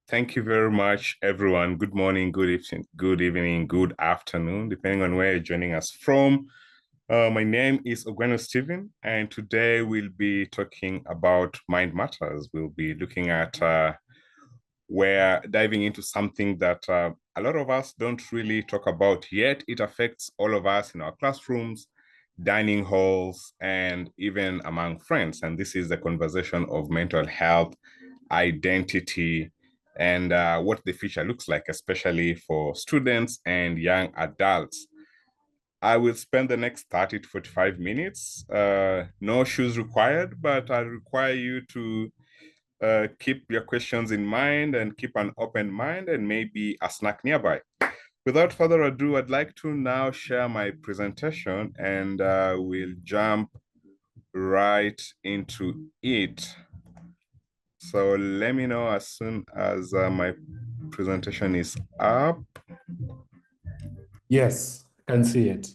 Thank you very much, everyone. Good morning, good evening, good afternoon, depending on where you're joining us from. My name is Ogweno Stephen, and today we'll be talking about mind matters. We'll be looking at we're diving into something that a lot of us don't really talk about yet. It affects all of us in our classrooms, dining halls, and even among friends. And this is the conversation of mental health, identity, and what the future looks like, especially for students and young adults. I will spend the next 30 to 45 minutes. No shoes required, but I require you to keep your questions in mind and keep an open mind and maybe a snack nearby. Without further ado, I'd like to now share my presentation and we'll jump right into it. So let me know as soon as my presentation is up. Yes, can see it.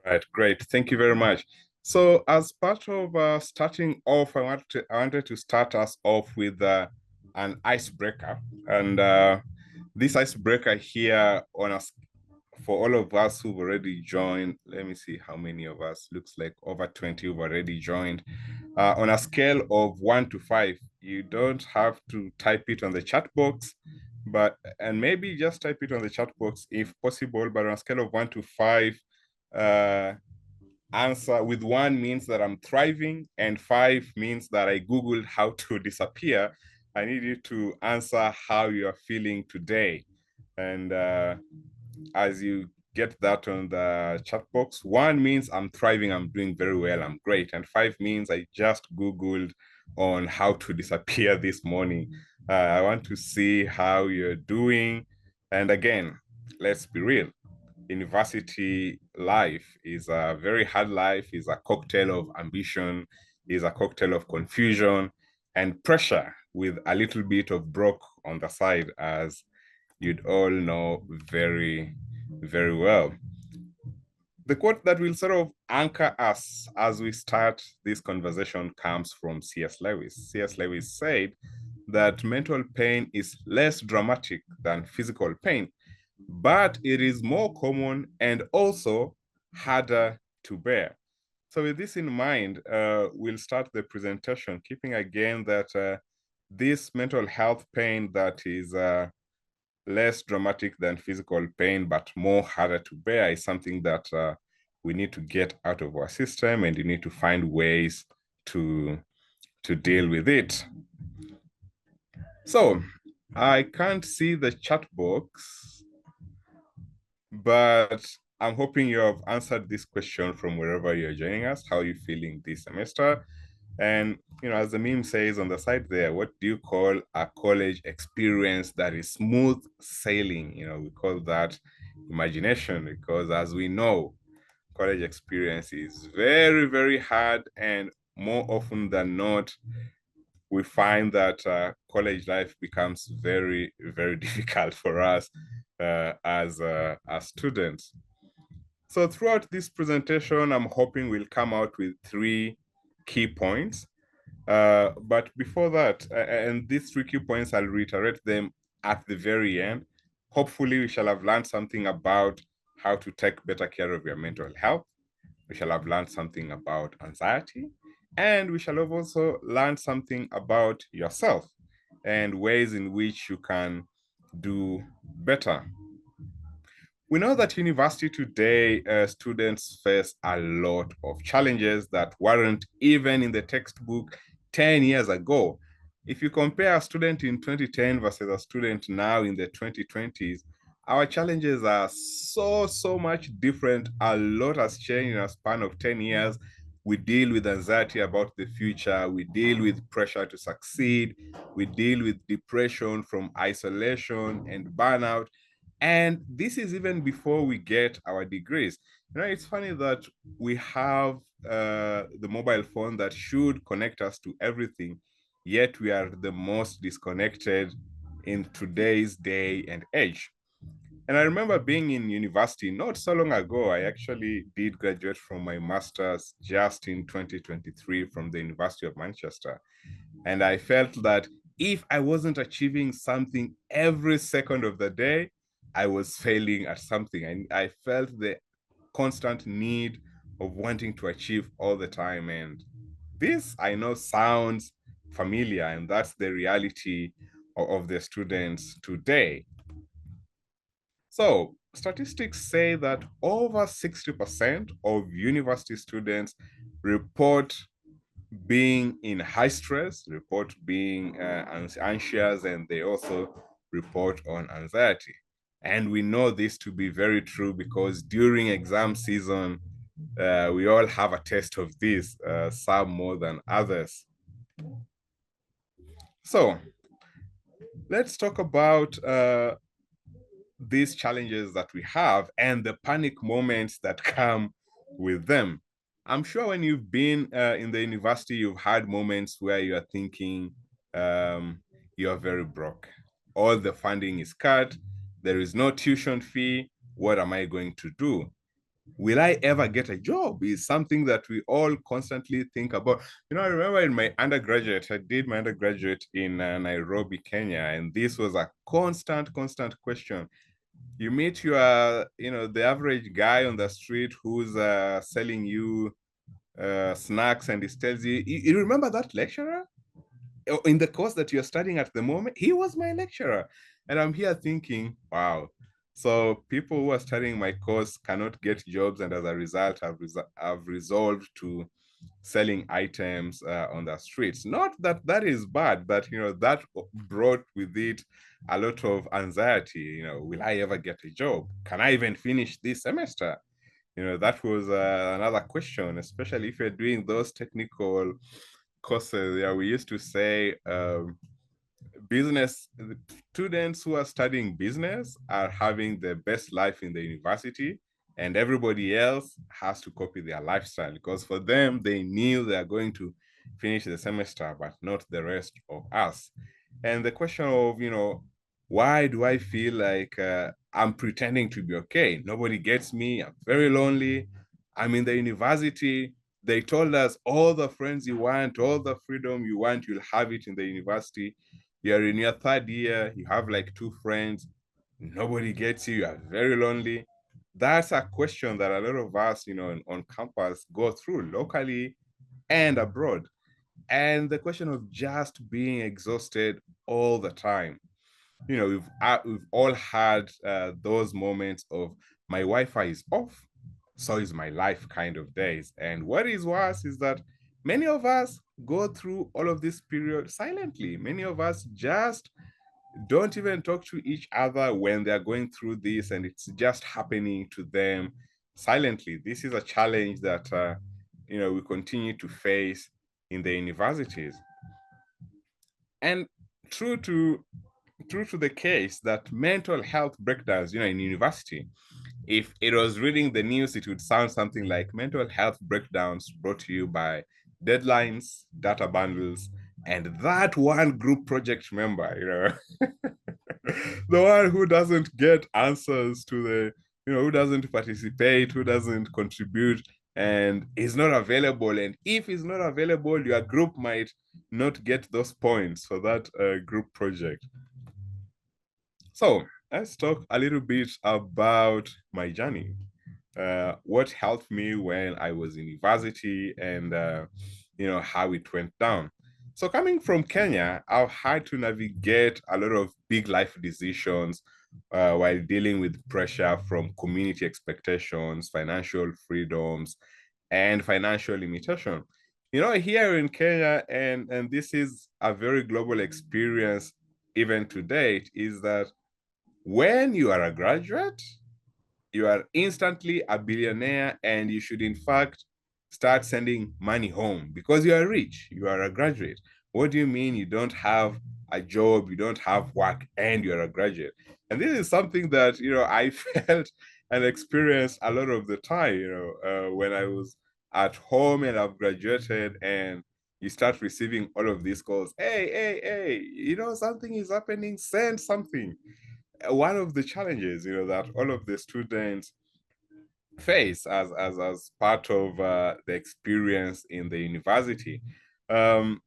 All right, great. Thank you very much. So as part of starting off, I wanted to start us off with an icebreaker. And this icebreaker here on us, for all of us who've already joined, let me see how many of us, looks like over 20 who've already joined. On a scale of 1 to 5, you don't have to type it on the chat box, and maybe just type it on the chat box if possible, but on a scale of 1 to 5, answer with 1 means that I'm thriving and 5 means that I Googled how to disappear. I need you to answer how you are feeling today. And as you get that on the chat box, 1 means I'm thriving, I'm doing very well, I'm great. And 5 means I just Googled on how to disappear this morning. I want to see how you're doing. And again, let's be real. University life is a very hard life, is a cocktail of ambition, is a cocktail of confusion and pressure with a little bit of broke on the side, as you'd all know very, very well. The quote that will sort of anchor us as we start this conversation comes from C.S. Lewis. C.S. Lewis said that mental pain is less dramatic than physical pain, but it is more common and also harder to bear. So with this in mind, we'll start the presentation, keeping again that this mental health pain that is less dramatic than physical pain, but more harder to bear is something that we need to get out of our system, and you need to find ways to deal with it. So I can't see the chat box, but I'm hoping you have answered this question from wherever you're joining us. How are you feeling this semester? And, as the meme says on the side there, what do you call a college experience that is smooth sailing? We call that imagination, because as we know, college experience is very, very hard, and more often than not, we find that college life becomes very, very difficult for us as students. So throughout this presentation, I'm hoping we'll come out with 3 key points. But before that, and these 3 key points, I'll reiterate them at the very end. Hopefully, we shall have learned something about how to take better care of your mental health. We shall have learned something about anxiety, and we shall have also learned something about yourself and ways in which you can do better. We know that university today, students face a lot of challenges that weren't even in the textbook 10 years ago. If you compare a student in 2010 versus a student now in the 2020s, our challenges are so much different. A lot has changed in a span of 10 years. We deal with anxiety about the future. We deal with pressure to succeed. We deal with depression from isolation and burnout. And this is even before we get our degrees. It's funny that we have the mobile phone that should connect us to everything, yet we are the most disconnected in today's day and age. And I remember being in university not so long ago. I actually did graduate from my master's just in 2023 from the University of Manchester. And I felt that if I wasn't achieving something every second of the day, I was failing at something. And I felt the constant need of wanting to achieve all the time. And this, I know, sounds familiar, and that's the reality of the students today. So, statistics say that over 60% of university students report being in high stress, report being anxious, and they also report on anxiety. And we know this to be very true because during exam season, we all have a taste of this, some more than others. So let's talk about these challenges that we have and the panic moments that come with them. I'm sure when you've been in the university, you've had moments where you are thinking you're very broke. All the funding is cut. There is no tuition fee. What am I going to do? Will I ever get a job? Is something that we all constantly think about. I remember in my undergraduate, I did my undergraduate in Nairobi, Kenya, and this was a constant question. You meet the average guy on the street who's selling you snacks, and he tells you remember that lecturer in the course that you're studying at the moment? He was my lecturer. And I'm here thinking, wow. So people who are studying my course cannot get jobs, and as a result, I've resolved to selling items on the streets. Not that that is bad, but that brought with it a lot of anxiety. Will I ever get a job? Can I even finish this semester? That was another question, especially if you're doing those technical courses. Yeah, we used to say business students who are studying business are having the best life in the university, and everybody else has to copy their lifestyle because for them, they knew they are going to finish the semester, but not the rest of us. And the question of, why do I feel like I'm pretending to be okay? Nobody gets me. I'm very lonely. I'm in the university. They told us all the friends you want, all the freedom you want, you'll have it in the university. You're in your third year, you have like 2 friends, nobody gets you, you're very lonely. That's a question that a lot of us, on campus go through locally and abroad. And the question of just being exhausted all the time. We've all had those moments of my Wi-Fi is off, so is my life kind of days. And what is worse is that many of us go through all of this period silently. Many of us just don't even talk to each other when they're going through this, and it's just happening to them silently. This is a challenge that we continue to face in the universities. And true to the case that mental health breakdowns, in university, if it was reading the news, it would sound something like mental health breakdowns brought to you by deadlines, data bundles, and that one group project member, the one who doesn't get answers to who doesn't participate, who doesn't contribute, and is not available. And if he's not available, your group might not get those points for that group project. So let's talk a little bit about my journey. What helped me when I was in university, and how it went down. So coming from Kenya, I've had to navigate a lot of big life decisions while dealing with pressure from community expectations, financial freedoms, and financial limitation. Here in Kenya, and this is a very global experience even to date, is that when you are a graduate, you are instantly a billionaire, and you should in fact start sending money home because you are rich, you are a graduate. What do you mean you don't have a job, you don't have work, and you're a graduate? And this is something that I felt and experienced a lot of the time, when I was at home and I've graduated, and you start receiving all of these calls. Hey, something is happening, send something. One of the challenges that all of the students face as part of the experience in the university, um,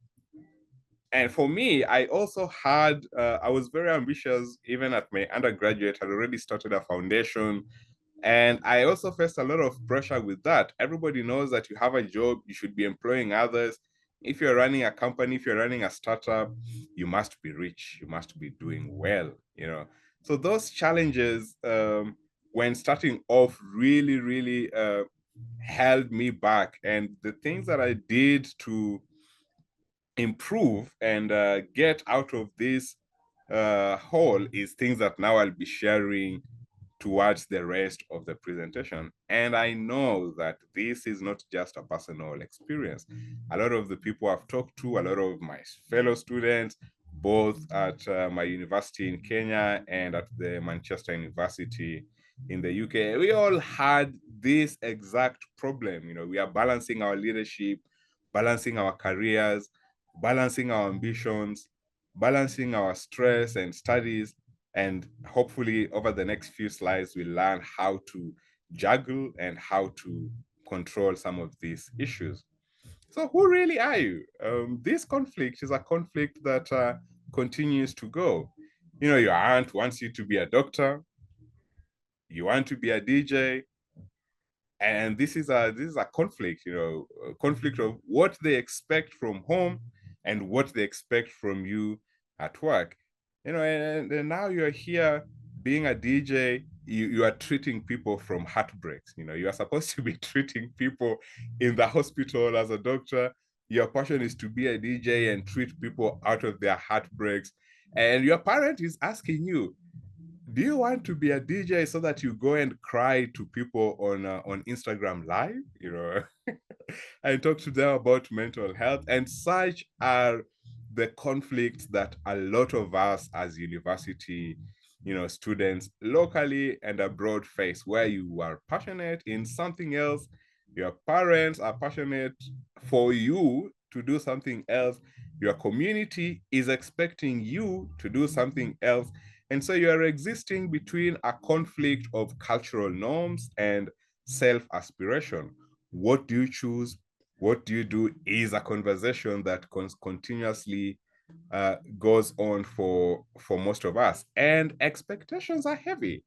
And for me, I also had, I was very ambitious even at my undergraduate. I had already started a foundation. And I also faced a lot of pressure with that. Everybody knows that you have a job, you should be employing others. If you're running a company, if you're running a startup, you must be rich, you must be doing well, you know. So those challenges, when starting off, really, really held me back. And the things that I did to improve and get out of this hole is things that now I'll be sharing towards the rest of the presentation. And I know that this is not just a personal experience. A lot of the people I've talked to, a lot of my fellow students, both at my university in Kenya and at the Manchester University in the UK, we all had this exact problem. You know, we are balancing our leadership, balancing our careers, balancing our ambitions, balancing our stress and studies, and hopefully over the next few slides, we'll learn how to juggle and how to control some of these issues. So who really are you? This conflict is a conflict that continues to go. You know, your aunt wants you to be a doctor, you want to be a DJ, and this is a conflict, you know, a conflict of what they expect from home and what they expect from you at work. You know, and now you're here being a DJ, you are treating people from heartbreaks. You know, you are supposed to be treating people in the hospital as a doctor. Your passion is to be a DJ and treat people out of their heartbreaks, and your parent is asking you, do you want to be a DJ so that you go and cry to people on Instagram Live? You know, I talk to them about mental health, and such are the conflicts that a lot of us as university, you know, students locally and abroad face, where you are passionate in something else, your parents are passionate for you to do something else, your community is expecting you to do something else, and so you're existing between a conflict of cultural norms and self-aspiration. What do you choose? What do you do is a conversation that continuously goes on for most of us. And expectations are heavy.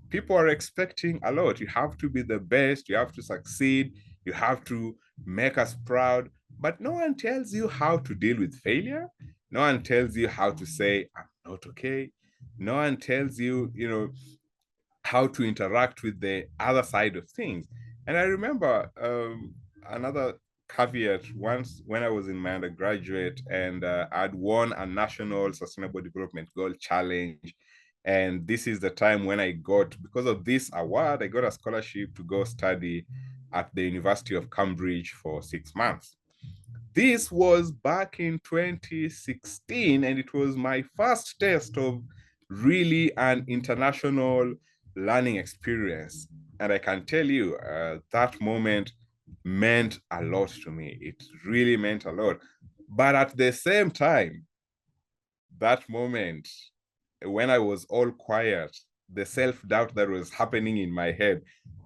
People are expecting a lot. You have to be the best, you have to succeed, you have to make us proud. But no one tells you how to deal with failure. No one tells you how to say, I'm not okay. No one tells you, you know, how to interact with the other side of things. And I remember another caveat once when I was in my undergraduate, and I'd won a national sustainable development goal challenge. And this is the time when I got, because of this award, I got a scholarship to go study at the University of Cambridge for 6 months. This was back in 2016, and it was my first test of really an international learning experience. And I can tell you, that moment meant a lot to me. It really meant a lot. But at the same time, that moment, when I was all quiet, the self-doubt that was happening in my head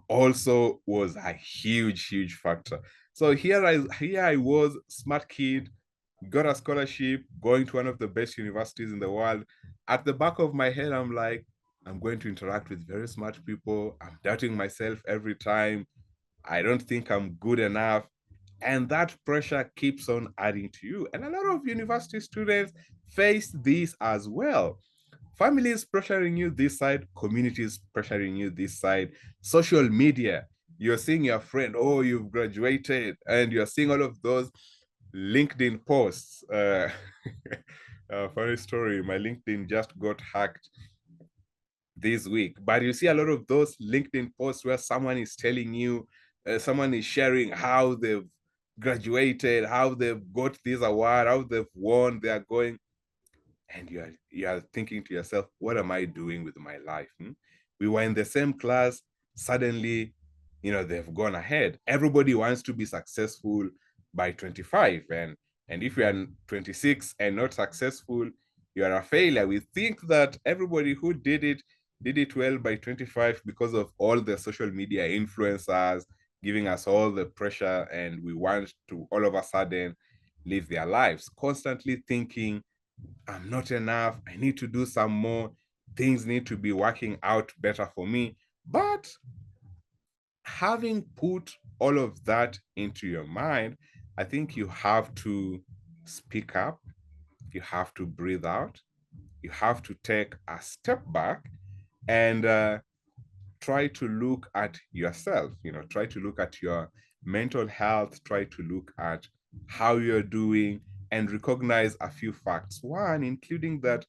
also was a huge, huge factor. So here I was, smart kid, got a scholarship, going to one of the best universities in the world. At the back of my head, I'm like, I'm going to interact with very smart people. I'm doubting myself every time. I don't think I'm good enough. And that pressure keeps on adding to you. And a lot of university students face this as well. Families pressuring you this side, communities pressuring you this side, social media. You're seeing your friend, oh, you've graduated, and you're seeing all of those LinkedIn posts. Funny story, my LinkedIn just got hacked this week, but you see a lot of those LinkedIn posts where someone is telling you, someone is sharing how they've graduated, how they've got this award, how they've won, they are going, and you are thinking to yourself, what am I doing with my life? We were in the same class, suddenly, you know, they've gone ahead. Everybody wants to be successful by 25, and if you are 26 and not successful, you are a failure. We think that everybody who did it well by 25 because of all the social media influencers giving us all the pressure, and we want to all of a sudden live their lives, constantly thinking, I'm not enough, I need to do some more, things need to be working out better for me. But having put all of that into your mind, I think you have to speak up, you have to breathe out, you have to take a step back and try to look at yourself, try to look at your mental health, try to look at how you're doing and recognize a few facts. One, including that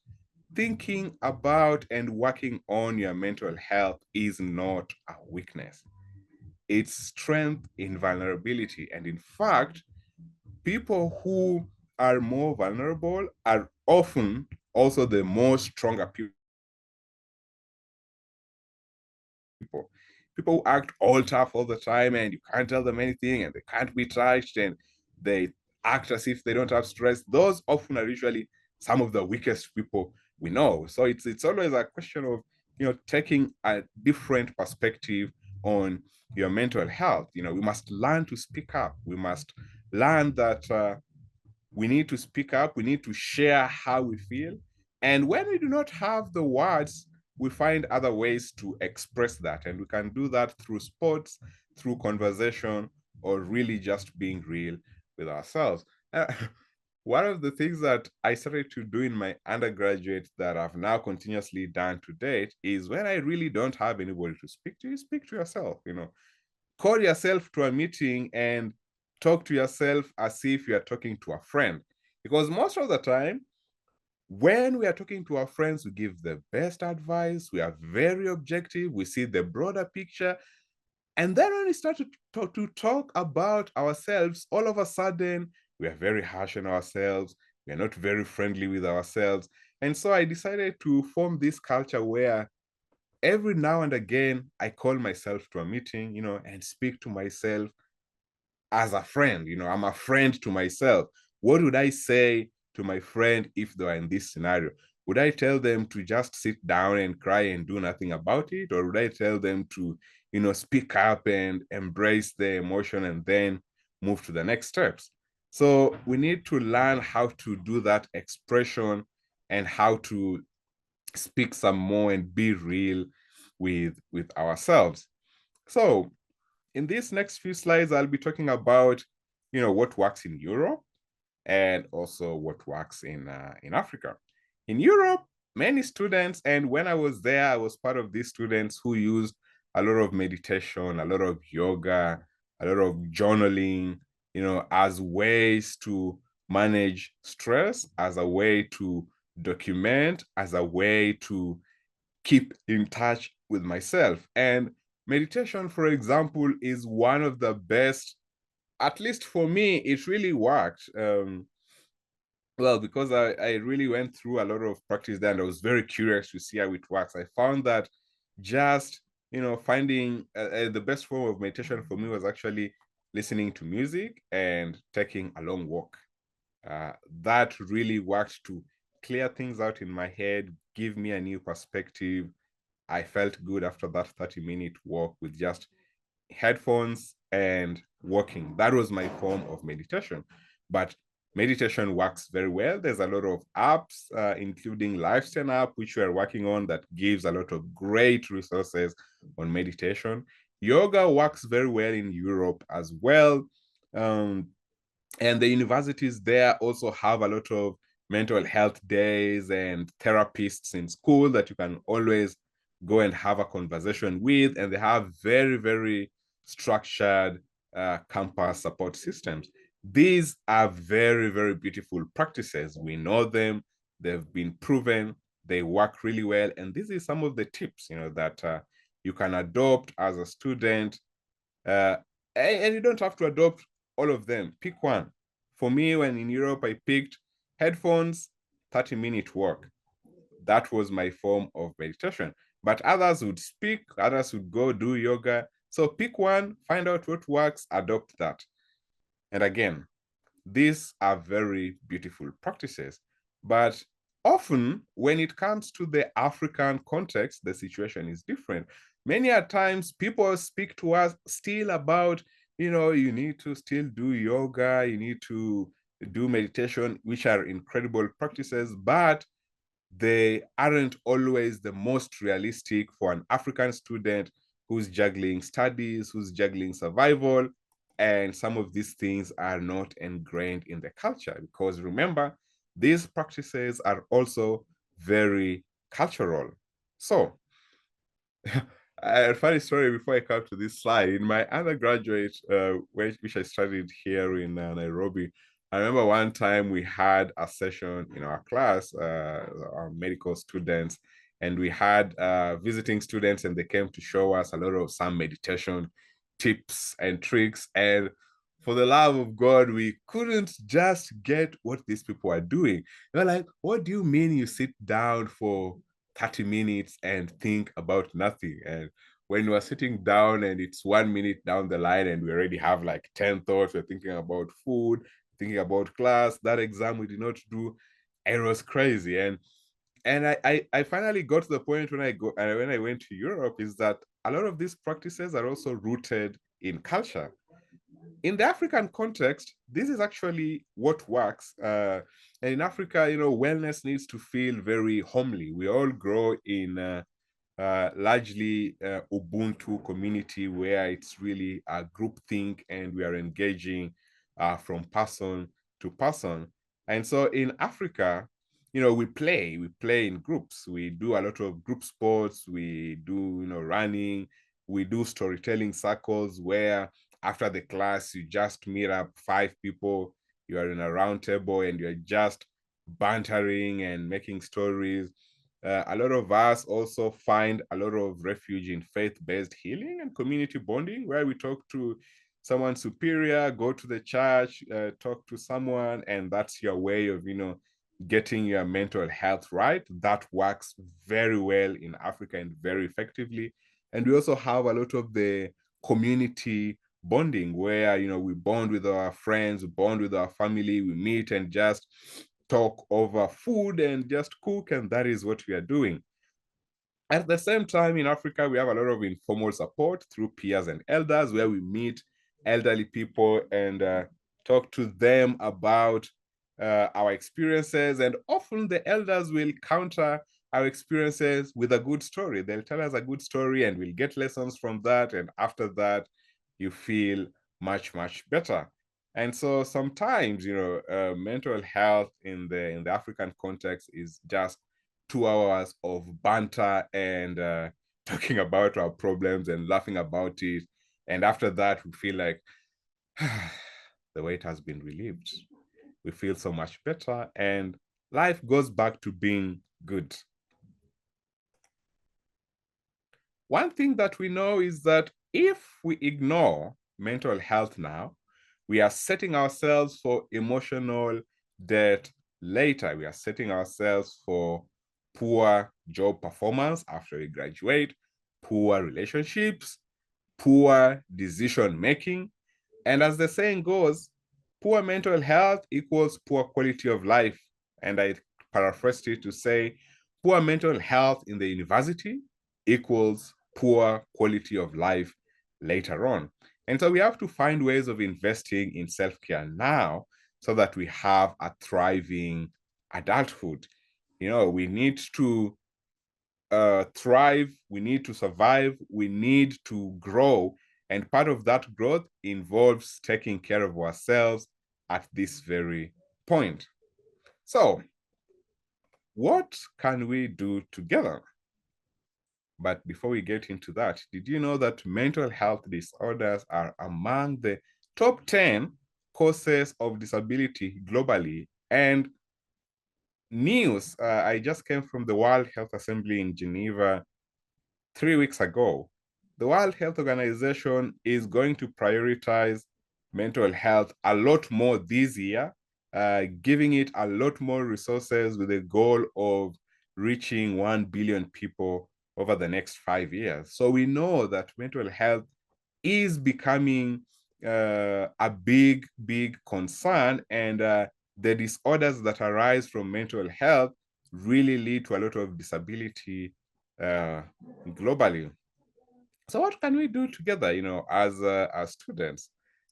thinking about and working on your mental health is not a weakness. It's strength in vulnerability. And in fact, people who are more vulnerable are often also the most stronger people. People who act all tough all the time and you can't tell them anything and they can't be touched and they act as if they don't have stress. Those often are usually some of the weakest people we know. So it's always a question of taking a different perspective on your mental health. We must learn to speak up. We must learn that we need to speak up, we need to share how we feel. And when we do not have the words, we find other ways to express that. And we can do that through sports, through conversation, or really just being real with ourselves. One of the things that I started to do in my undergraduate that I've now continuously done to date is when I really don't have anybody to speak to, you speak to yourself. Call yourself to a meeting and talk to yourself as if you are talking to a friend. Because most of the time, when we are talking to our friends, we give the best advice, we are very objective, we see the broader picture. And then when we start to talk about ourselves, all of a sudden, we are very harsh on ourselves, we are not very friendly with ourselves. And so I decided to form this culture where every now and again, I call myself to a meeting, and speak to myself as a friend. I'm a friend to myself. What would I say to my friend if they were in this scenario? Would I tell them to just sit down and cry and do nothing about it? Or would I tell them to, speak up and embrace the emotion and then move to the next steps? So we need to learn how to do that expression and how to speak some more and be real with ourselves. So in these next few slides, I'll be talking about, what works in Europe and also what works in Africa. In Europe, many students, and when I was there, I was part of these students who used a lot of meditation, a lot of yoga, a lot of journaling, as ways to manage stress, as a way to document, as a way to keep in touch with myself. And meditation, for example, is one of the best, at least for me, it really worked. Well, because I really went through a lot of practice there and I was very curious to see how it works. I found that just, finding the best form of meditation for me was actually listening to music and taking a long walk. That really worked to clear things out in my head, give me a new perspective. I felt good after that 30-minute walk with just headphones and walking. That was my form of meditation. But meditation works very well. There's a lot of apps, including Lifestyle app, which we are working on, that gives a lot of great resources on meditation. Yoga works very well in Europe as well. Um, and the universities there also have a lot of mental health days and therapists in school that you can always go and have a conversation with. And they have very, very structured campus support systems. These are very, very beautiful practices. We know them, they've been proven, they work really well. And this is some of the tips, that you can adopt as a student. Uh, and you don't have to adopt all of them. Pick one. For me, when in Europe, I picked headphones, 30-minute walk. That was my form of meditation. But others would speak, others would go do yoga. So pick one, find out what works, adopt that. And again, these are very beautiful practices. But often, when it comes to the African context, the situation is different. Many a times, people speak to us still about, you need to still do yoga, you need to do meditation, which are incredible practices, but they aren't always the most realistic for an African student who's juggling studies, who's juggling survival. And some of these things are not ingrained in the culture because remember, these practices are also very cultural. So, a funny story before I come to this slide. In my undergraduate, which I studied here in Nairobi, I remember one time we had a session in our class, our medical students, and we had visiting students, and they came to show us a lot of some meditation tips and tricks. And for the love of God, we couldn't just get what these people are doing. They're like, what do you mean you sit down for 30 minutes and think about nothing? And when we're sitting down and it's 1 minute down the line and we already have like 10 thoughts, we're thinking about food, thinking about class, that exam we did not do, it was crazy. And I finally got to the point when I went to Europe is that a lot of these practices are also rooted in culture. In the African context, this is actually what works. And in Africa, wellness needs to feel very homely. We all grow in largely Ubuntu community where it's really a group think and we are engaging from person to person. And so in Africa, we play in groups. We do a lot of group sports. We do, running. We do storytelling circles where after the class, you just meet up 5 people. You are in a round table and you're just bantering and making stories. A lot of us also find a lot of refuge in faith-based healing and community bonding, where we talk to someone superior, go to the church, talk to someone, and that's your way of, getting your mental health right. That works very well in Africa and very effectively. And we also have a lot of the community bonding where, we bond with our friends, we bond with our family, we meet and just talk over food and just cook, and that is what we are doing. At the same time, in Africa, we have a lot of informal support through peers and elders, where we meet elderly people and talk to them about our experiences. And often the elders will counter our experiences with a good story. They'll tell us a good story and we'll get lessons from that. And after that, you feel much, much better. And so sometimes, mental health in the African context is just 2 hours of banter and talking about our problems and laughing about it. And after that, we feel like the weight has been relieved. We feel so much better and life goes back to being good. One thing that we know is that if we ignore mental health now, we are setting ourselves for emotional debt later. We are setting ourselves for poor job performance after we graduate, poor relationships, poor decision making. And as the saying goes, poor mental health equals poor quality of life. And I paraphrased it to say, poor mental health in the university equals poor quality of life later on. And so we have to find ways of investing in self-care now so that we have a thriving adulthood. We need to thrive, we need to survive, we need to grow. And part of that growth involves taking care of ourselves at this very point. So, what can we do together? But before we get into that, did you know that mental health disorders are among the top 10 causes of disability globally? And news, I just came from the World Health Assembly in Geneva 3 weeks ago. The World Health Organization is going to prioritize mental health a lot more this year, giving it a lot more resources with the goal of reaching 1 billion people over the next 5 years. So we know that mental health is becoming a big, big concern, and the disorders that arise from mental health really lead to a lot of disability globally. So what can we do together, as students?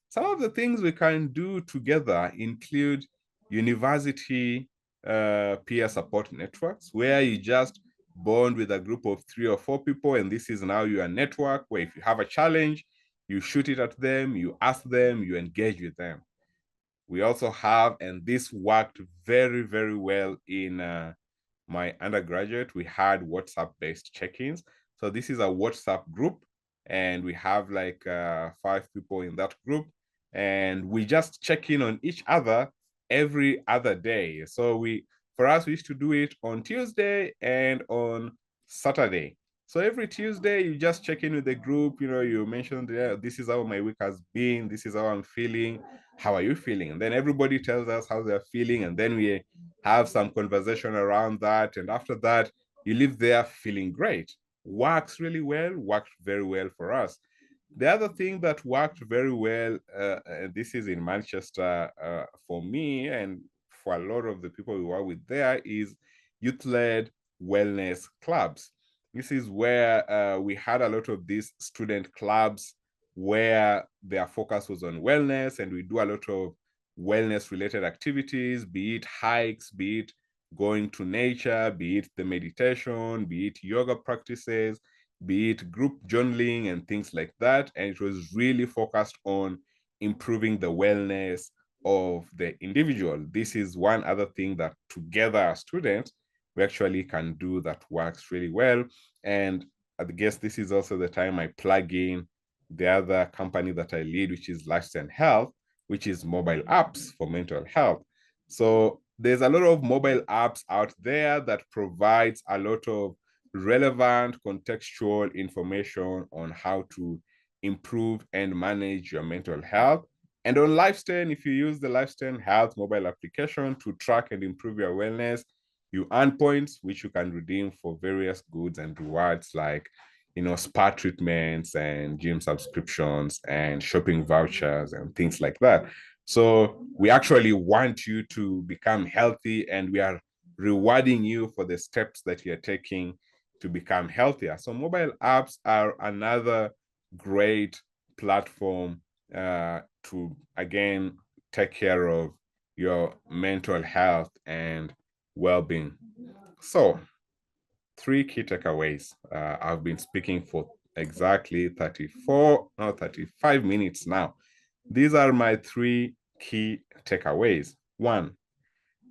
Some of the things we can do together include university peer support networks, where you just bond with a group of 3 or 4 people, and this is now your network where if you have a challenge, you shoot it at them, you ask them, you engage with them. We also have, and this worked very, very well in my undergraduate, we had WhatsApp-based check-ins. So this is a WhatsApp group, and we have like 5 people in that group, and we just check in on each other every other day. So for us, we used to do it on Tuesday and on Saturday. So every Tuesday, you just check in with the group. You mentioned, yeah, this is how my week has been. This is how I'm feeling. How are you feeling? And then everybody tells us how they're feeling. And then we have some conversation around that. And after that, you leave there feeling great. Works really well, worked very well for us. The other thing that worked very well, this is in Manchester for me and for a lot of the people we work with there, is youth-led wellness clubs. This is where we had a lot of these student clubs where their focus was on wellness, and we do a lot of wellness-related activities, be it hikes, be it going to nature, be it the meditation, be it yoga practices, be it group journaling and things like that. And it was really focused on improving the wellness of the individual. This is one other thing that together as students, we actually can do that works really well. And I guess this is also the time I plug in the other company that I lead, which is Lifestyle Health, which is mobile apps for mental health. So there's a lot of mobile apps out there that provides a lot of relevant contextual information on how to improve and manage your mental health. And on Lifestyle, if you use the Lifestyle Health mobile application to track and improve your wellness, you earn points, which you can redeem for various goods and rewards like, spa treatments and gym subscriptions and shopping vouchers and things like that. So we actually want you to become healthy, and we are rewarding you for the steps that you're taking to become healthier. So mobile apps are another great platform to, again, take care of your mental health and well-being. So 3 key takeaways. I've been speaking for exactly 35 minutes now. These are my 3 key takeaways. 1,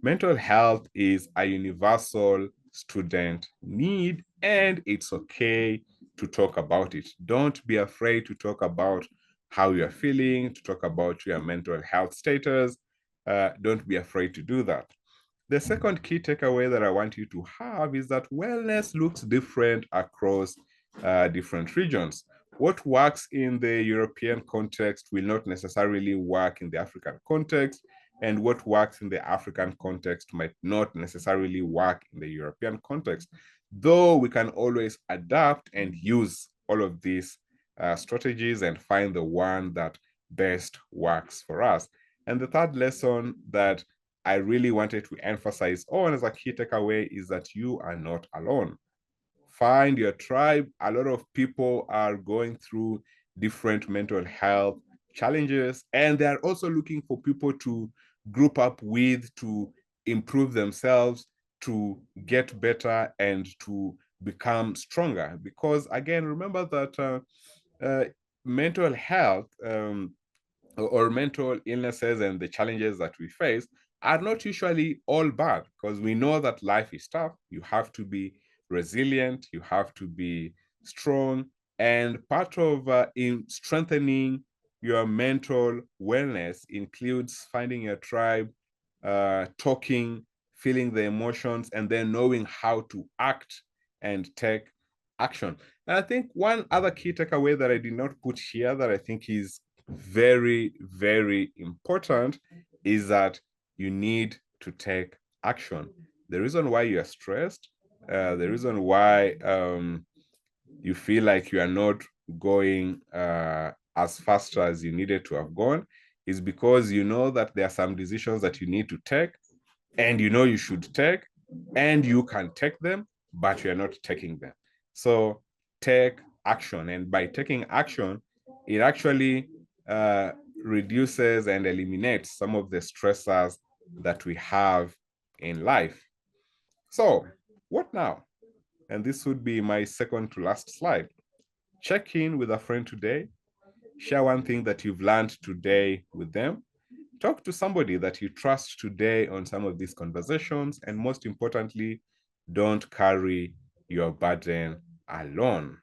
mental health is a universal student need, and it's okay to talk about it. Don't be afraid to talk about how you're feeling, to talk about your mental health status. Don't be afraid to do that. The second key takeaway that I want you to have is that wellness looks different across different regions. What works in the European context will not necessarily work in the African context, and what works in the African context might not necessarily work in the European context, though we can always adapt and use all of these strategies and find the one that best works for us. And the third lesson that I really wanted to emphasize on as a key takeaway is that you are not alone. Find your tribe. A lot of people are going through different mental health challenges, and they're also looking for people to group up with, to improve themselves, to get better, and to become stronger. Because again, remember that mental health or mental illnesses and the challenges that we face are not usually all bad, because we know that life is tough. You have to be resilient, you have to be strong, and part of in strengthening your mental wellness includes finding your tribe, talking, feeling the emotions, and then knowing how to act and take action. And I think one other key takeaway that I did not put here that I think is very, very important is that you need to take action. The reason why you are stressed, the reason why you feel like you are not going as fast as you needed to have gone is because you know that there are some decisions that you need to take, and you know you should take, and you can take them, but you're not taking them. So take action. And by taking action, it actually reduces and eliminates some of the stressors that we have in life. So, what now? And this would be my second to last slide. Check in with a friend today. Share one thing that you've learned today with them. Talk to somebody that you trust today on some of these conversations. And most importantly, don't carry your burden alone.